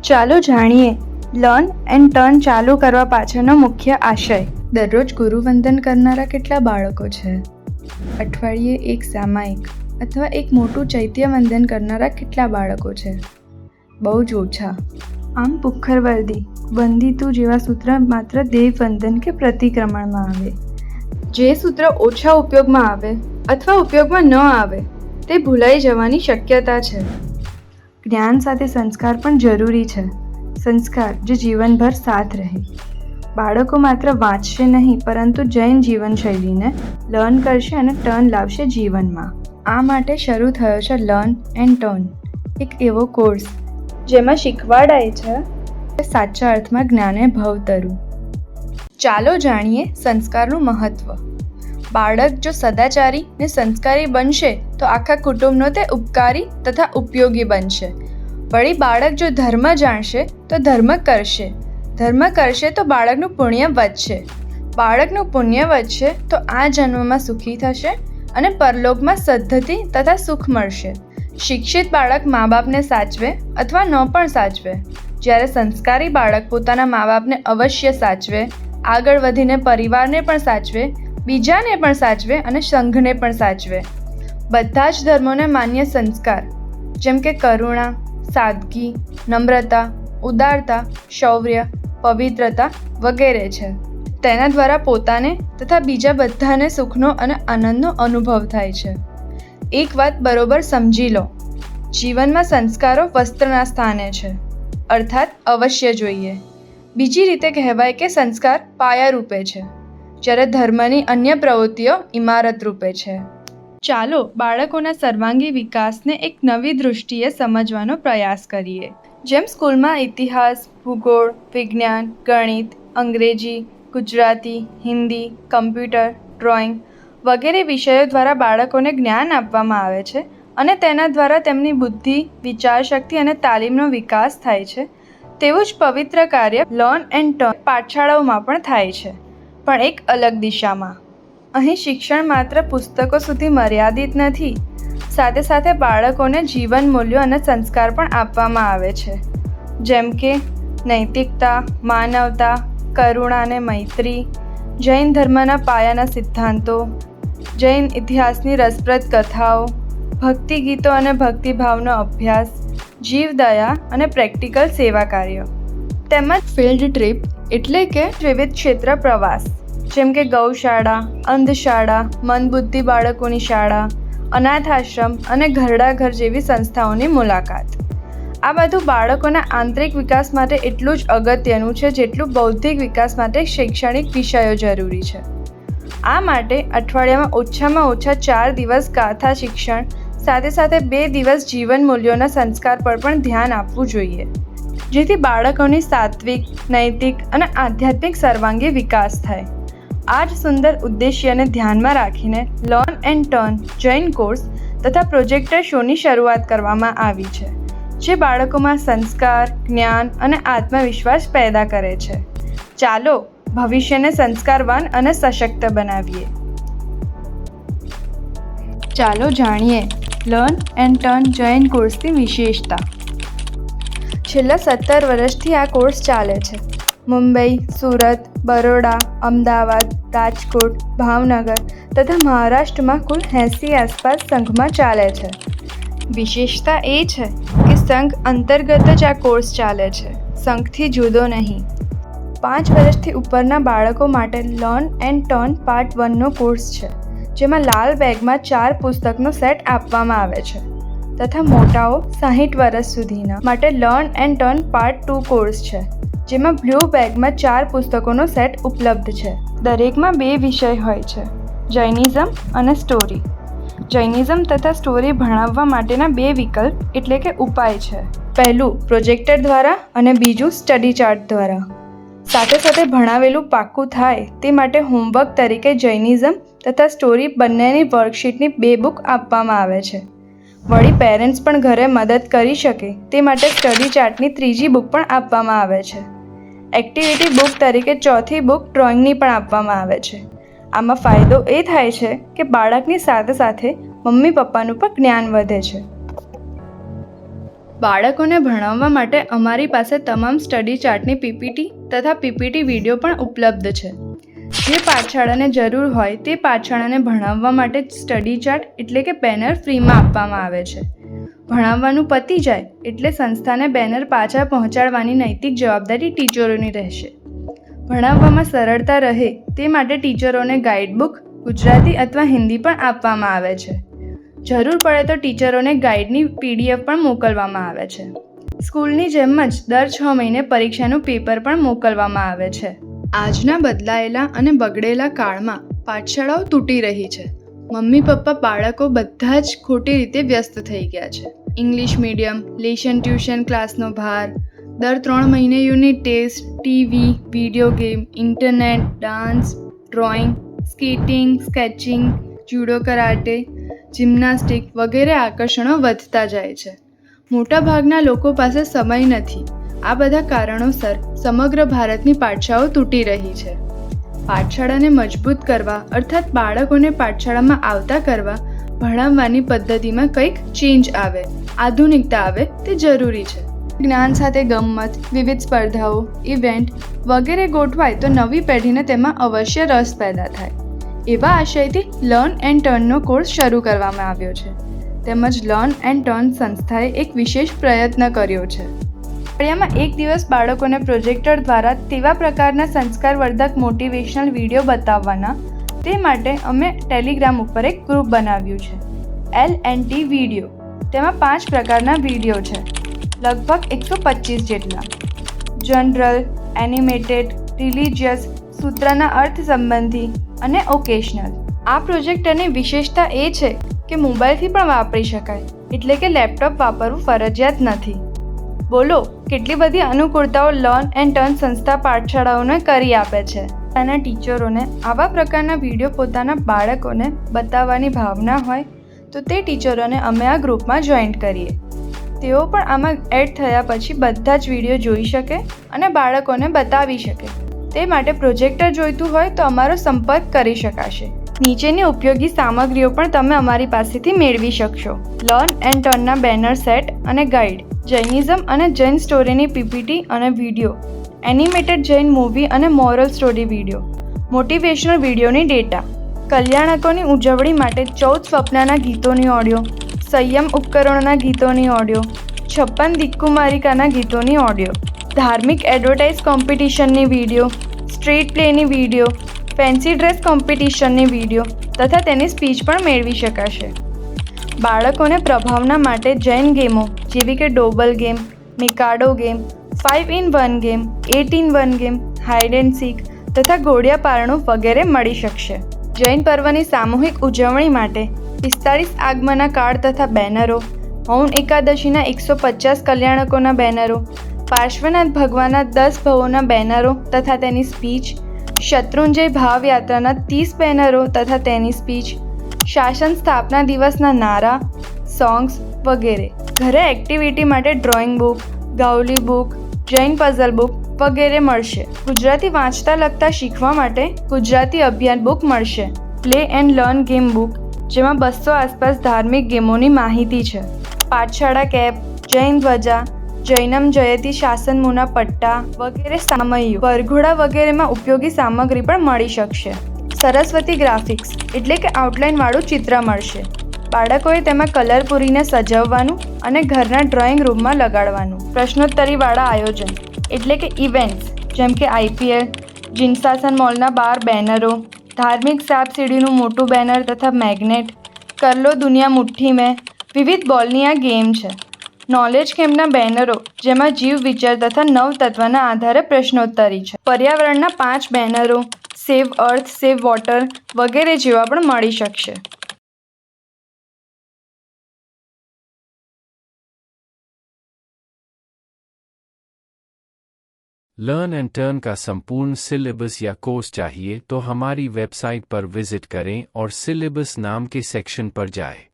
ચાલો જાણીએ learn and turn ચાલુ કરવા પાછળનો મુખ્ય આશય. દરરોજ ગુરુવંદન કરનારા કેટલા બાળકો છે? અઠવાડિયે એક સામાયિક અથવા એક મોટું ચૈત્યવંદન કરનારા કેટલા બાળકો છે? બહુ જ ઓછા. આમ પુખ્ખરવર્દી, વંદિતું જેવા સૂત્ર માત્ર દેવવંદન કે પ્રતિક્રમણમાં આવે. જે સૂત્ર ઓછા ઉપયોગમાં આવે અથવા ઉપયોગમાં ન આવે તે ભૂલાઈ જવાની શક્યતા છે. જ્ઞાન સાથે સંસ્કાર પણ જરૂરી છે. સંસ્કાર જે જીવનભર સાથ રહે. બાળકો માત્ર વાંચશે નહીં પરંતુ જૈન જીવનશૈલીને લર્ન કરશે અને ટર્ન લાવશે જીવનમાં. આ માટે શરૂ થયો છે લર્ન એન્ડ ટર્ન, એક એવો કોર્સ જેમાં શીખવાડાય છે કે સાચા અર્થમાં જ્ઞાને ભવતરું. ચાલો જાણીએ સંસ્કારનું મહત્ત્વ. બાળક જો સદાચારી ને સંસ્કારી બનશે તો આખા કુટુંબનો તે ઉપકારી તથા ઉપયોગી બનશે. વળી બાળક જો ધર્મ જાણશે તો ધર્મ કરશે તો બાળકનું પુણ્ય વધશે. બાળકનું પુણ્ય વધશે તો આ જન્મમાં સુખી થશે અને પરલોકમાં સદ્ધતિ તથા સુખ મળશે. શિક્ષિત બાળક મા બાપને સાચવે અથવા ન પણ સાચવે, જ્યારે સંસ્કારી બાળક પોતાના મા બાપને અવશ્ય સાચવે, આગળ વધીને પરિવારને પણ સાચવે, બીજાને પણ સાચવે અને સંઘને પણ સાચવે. બધા જ ધર્મોને માન્ય સંસ્કાર જેમ કે કરુણા, સાદગી, નમ્રતા, ઉદારતા, શૌર્ય, પવિત્રતા વગેરે છે. તેના દ્વારા પોતાને તથા બીજા બધાને સુખનો અને આનંદનો અનુભવ થાય છે. એક વાત બરોબર સમજી લો, જીવનમાં સંસ્કારો વસ્ત્રના સ્થાને છે, અર્થાત અવશ્ય જોઈએ. બીજી રીતે કહેવાય કે સંસ્કાર પાયા રૂપે છે, જ્યારે ધર્મની અન્ય પ્રવૃત્તિઓ ઇમારત રૂપે છે. ચાલો બાળકોના સર્વાંગી વિકાસને એક નવી દૃષ્ટિએ સમજવાનો પ્રયાસ કરીએ. જેમ સ્કૂલમાં ઇતિહાસ, ભૂગોળ, વિજ્ઞાન, ગણિત, અંગ્રેજી, ગુજરાતી, હિન્દી, કમ્પ્યુટર, ડ્રોઈંગ વગેરે વિષયો દ્વારા બાળકોને જ્ઞાન આપવામાં આવે છે અને તેના દ્વારા તેમની બુદ્ધિ, વિચારશક્તિ અને તાલીમનો વિકાસ થાય છે, તેવું જ પવિત્ર કાર્ય લર્ન એન્ડ ટર્ન પાઠશાળાઓમાં પણ થાય છે, પણ એક અલગ દિશામાં. અહીં શિક્ષણ માત્ર પુસ્તકો સુધી મર્યાદિત નથી, સાથે સાથે બાળકોને જીવન મૂલ્યો અને સંસ્કાર પણ આપવામાં આવે છે, જેમ કે નૈતિકતા, માનવતા, કરુણા અને મૈત્રી, જૈન ધર્મના પાયાના સિદ્ધાંતો, જૈન ઇતિહાસની રસપ્રદ કથાઓ, ભક્તિ ગીતો અને ભક્તિભાવનો અભ્યાસ, જીવદયા અને પ્રેક્ટિકલ સેવા કાર્યો, તેમજ ફિલ્ડ ટ્રીપ એટલે કે વિવિધ ક્ષેત્ર પ્રવાસ, જેમ કે ગૌશાળા, અંધશાળા, મંદબુદ્ધિ બાળકોની શાળા, અનાથ આશ્રમ અને ઘરડા ઘર જેવી સંસ્થાઓની મુલાકાત. આ બધું બાળકોના આંતરિક વિકાસ માટે એટલું જ અગત્યનું છે જેટલું બૌદ્ધિક વિકાસ માટે શૈક્ષણિક વિષયો જરૂરી છે. આ માટે અઠવાડિયામાં ઓછામાં ઓછા 4 દિવસ ગાથા શિક્ષણ સાથે સાથે 2 દિવસ જીવન મૂલ્યોના સંસ્કાર પર પણ ધ્યાન આપવું જોઈએ, જેથી બાળકોની સાત્વિક, નૈતિક અને આધ્યાત્મિક સર્વાંગી વિકાસ થાય. આ જ સુંદર ઉદ્દેશ્યને ધ્યાનમાં રાખીને learn and turn Jain course તથા પ્રોજેક્ટર શોની શરૂઆત કરવામાં આવી છે, જે બાળકોમાં સંસ્કાર, જ્ઞાન અને આત્મવિશ્વાસ પેદા કરે છે. ચાલો ભવિષ્યને સંસ્કારવાન અને સશક્ત બનાવીએ. ચાલો જાણીએ લર્ન એન્ડ ટર્ન જૈન કોર્સની વિશેષતા. છેલ્લા 17 વર્ષથી આ કોર્સ ચાલે છે. મુંબઈ, સુરત, બરોડા, અમદાવાદ, રાજકોટ, ભાવનગર તથા મહારાષ્ટ્રમાં કુલ 80 આસપાસ સંઘમાં ચાલે છે. વિશેષતા એ છે કે સંઘ અંતર્ગત જ આ કોર્સ ચાલે છે, સંઘથી જુદો નહીં. 5 વર્ષથી ઉપરના બાળકો માટે લર્ન એન્ડ ટર્ન પાર્ટ 1નો કોર્સ છે, જેમાં લાલ બેગમાં 4 પુસ્તકનો સેટ આપવામાં આવે છે, તથા મોટાઓ 60 વર્ષ સુધીના માટે learn and turn part 2 course છે, જેમાં બ્લુ બેગમાં 4 પુસ્તકોનો સેટ ઉપલબ્ધ છે. દરેકમાં 2 વિષય હોય છે, જૈનિઝમ અને સ્ટોરી. જૈનિઝમ તથા સ્ટોરી ભણાવવા માટેના 2 વિકલ્પ એટલે કે ઉપાય છે. પહેલું પ્રોજેક્ટર દ્વારા અને બીજું સ્ટડી ચાર્ટ દ્વારા. સાથે સાથે ભણાવેલું પાક્કું થાય તે માટે હોમવર્ક તરીકે જૈનિઝમ તથા સ્ટોરી બંનેની વર્કશીટની 2 બુક આપવામાં આવે છે. વળી પેરેન્ટ્સ પણ ઘરે મદદ કરી શકે તે માટે સ્ટડી ચાર્ટની 3જી બુક પણ આપવામાં આવે છે. એક્ટિવિટી બુક તરીકે 4થી બુક ડ્રોઈંગની પણ આપવામાં આવે છે. આમાં ફાયદો એ થાય છે કે બાળકની સાથે સાથે મમ્મી પપ્પાનું પણ જ્ઞાન વધે છે. બાળકોને ભણાવવા માટે અમારી પાસે તમામ સ્ટડી ચાર્ટની પીપીટી તથા પીપીટી વિડીયો પણ ઉપલબ્ધ છે. જે પાઠશાળાને જરૂર હોય તે પાઠશાળાને ભણાવવા માટે સ્ટડી ચાર્ટ એટલે કે બેનર ફ્રીમાં આપવામાં આવે છે. ભણાવવાનું પતી જાય એટલે સંસ્થાને બેનર પાછા પહોંચાડવાની નૈતિક જવાબદારી ટીચરોની રહેશે. ભણાવવામાં સરળતા રહે તે માટે ટીચરોને ગાઈડબુક ગુજરાતી અથવા હિન્દી પણ આપવામાં આવે છે. જરૂર પડે તો ટીચરોને ગાઈડની પીડીએફ પણ મોકલવામાં આવે છે. સ્કૂલની જેમ જ દર 6 મહિને પરીક્ષાનું પેપર પણ મોકલવામાં આવે છે. આજના બદલાયેલા અને બગડેલા કાળમાં પાઠશાળાઓ તૂટી રહી છે. મમ્મી પપ્પા બાળકો બધા જ ખોટી રીતે વ્યસ્ત થઈ ગયા છે. ઇંગ્લિશ મીડિયમ, લેશન ટ્યુશન ક્લાસનો ભાર, દર 3 મહિને unit test, TV, video game, internet, dance, drawing, skating, sketching, judo karate, gymnastic વગેરે આકર્ષણો વધતા જાય છે. મોટાભાગના લોકો પાસે સમય નથી. આ બધા કારણોસર સમગ્ર ભારતની પાઠશાળાઓ તૂટી રહી છે. પાઠશાળાને મજબૂત કરવા અર્થાત બાળકોને પાઠશાળામાં આવતા કરવા ભણાવવાની પદ્ધતિમાં કંઈક ચેન્જ આવે, આધુનિકતા આવે તે જરૂરી છે. જ્ઞાન સાથે ગમ્મત, વિવિધ સ્પર્ધાઓ, ઇવેન્ટ વગેરે ગોઠવાય તો નવી પેઢીને તેમાં અવશ્ય રસ પેદા થાય. એવા આશયથી લર્ન એન્ડ ટર્નનો કોર્સ શરૂ કરવામાં આવ્યો છે. તેમજ લર્ન એન્ડ ટર્ન સંસ્થાએ એક વિશેષ પ્રયત્ન કર્યો છે. અઠવાડિયામાં એક દિવસ બાળકોને પ્રોજેક્ટર દ્વારા તેવા પ્રકારના સંસ્કારવર્ધક મોટિવેશનલ વિડીયો બતાવવાના. તે માટે અમે ટેલિગ્રામ ઉપર એક ગ્રુપ બનાવ્યું છે, L&T વિડીયો. તેમાં 5 પ્રકારના વિડીયો છે, લગભગ 125 જેટલા. જનરલ, એનિમેટેડ, રિલિજિયસ, સૂત્રના અર્થ સંબંધી અને ઓકેશનલ. આ પ્રોજેક્ટરની વિશેષતા એ છે કે મોબાઈલથી પણ વાપરી શકાય, એટલે કે લેપટોપ વાપરવું ફરજિયાત નથી. બોલો, કેટલી બધી અનુકૂળતાઓ લર્ન એન્ડ ટર્ન સંસ્થા પાઠશાળાઓને કરી આપે છે. અને ટીચરોને આવા પ્રકારના વિડીયો પોતાના બાળકોને બતાવવાની ભાવના હોય તો તે ટીચરોને અમે આ ગ્રુપમાં જોઈન્ટ કરીએ. તેઓ પણ આમાં એડ થયા પછી બધા જ વિડીયો જોઈ શકે અને બાળકોને બતાવી શકે. તે માટે પ્રોજેક્ટર જોઈતું હોય તો અમારો સંપર્ક કરી શકાશે. નીચેની ઉપયોગી સામગ્રીઓ પણ તમે અમારી પાસેથી મેળવી શકશો. લર્ન એન્ડ ટર્નના બેનર સેટ અને ગાઈડ, જૈનિઝમ અને જૈન સ્ટોરીની પીપીટી અને વિડીયો, એનિમેટેડ જૈન મૂવી અને મોરલ સ્ટોરી વિડીયો, મોટિવેશનલ વિડીયોની ડેટા, કલ્યાણકોની ઉજવણી માટે 14 સ્વપ્નના ગીતોની ઓડિયો, સંયમ ઉપકરણોના ગીતોની ઓડિયો, 56 દિક્કુમારિકાના ગીતોની ઓડિયો, ધાર્મિક એડવર્ટાઇઝ કોમ્પિટિશનની વિડીયો, સ્ટ્રીટ પ્લેની વિડીયો, ફેન્સી ડ્રેસ કોમ્પિટિશનની વિડીયો તથા તેની સ્પીચ પણ મેળવી શકાશે. બાળકોને પ્રભાવના માટે જૈન ગેમો જેવી કે double game, Mikado game, 5 in 1 game, 8 in 1 game, hide and seek તથા ઘોડિયા પારણું વગેરે મળી શકશે. જૈન પર્વની સામૂહિક ઉજવણી માટે 45 આગમના કાર્ડ તથા બેનરો, મૌન એકાદશીના 150 કલ્યાણકોના બેનરો, પાર્શ્વનાથ ભગવાનના 10 ભવોના બેનરો તથા તેની સ્પીચ, શત્રુંજય ભાવયાત્રાના 30 બેનરો તથા તેની સ્પીચ, શાસન સ્થાપના દિવસના નારા, સોંગ્સ વગેરે. ઘરે એક્ટિવિટી માટે ડ્રોઈંગ બુક, ગાઉલી બુક, જૈન પઝલ બુક વગેરે મળશે. ગુજરાતી વાંચતા લખતા શીખવા માટે ગુજરાતી અભિયાન બુક મળશે. Play and learn game book જેમાં 200 આસપાસ ધાર્મિક ગેમોની માહિતી છે. પાઠશાળા કેપ, જૈન ધ્વજા, જૈનમ જયતી શાસન મુના પટ્ટા વગેરે સામયિકો, વરઘોડા વગેરેમાં ઉપયોગી સામગ્રી પણ મળી શકશે. સરસ્વતી ગ્રાફિક્સ એટલે કે આઉટલાઇનવાળું ચિત્ર મળશે. બાળકોએ તેમાં કલર પૂરીને સજાવવાનું અને ઘરના ડ્રોઈંગ રૂમમાં લગાડવાનું. પ્રશ્નોત્તરીવાળા આયોજન એટલે કે ઇવેન્ટ્સ જેમ કે IPL, જિનશાસન મોલના 12 બેનરો, ધાર્મિક સાપ સીડીનું મોટું બેનર તથા મેગ્નેટ, કરલો દુનિયા મુઠ્ઠી મેં, વિવિધ બોલની આ ગેમ છે. નોલેજ કેમ્પના બેનરો જેમાં જીવ વિચાર તથા નવ તત્વના આધારે પ્રશ્નોત્તરી છે. પર્યાવરણના 5 બેનરો, સેવ અર્થ, સેવ વોટર વગેરે જેવા પણ મળી શકશે. लर्न एंड टर्न का संपूर्ण सिलेबस या कोर्स चाहिए तो हमारी वेबसाइट पर विजिट करें और सिलेबस नाम के सेक्शन पर जाएं।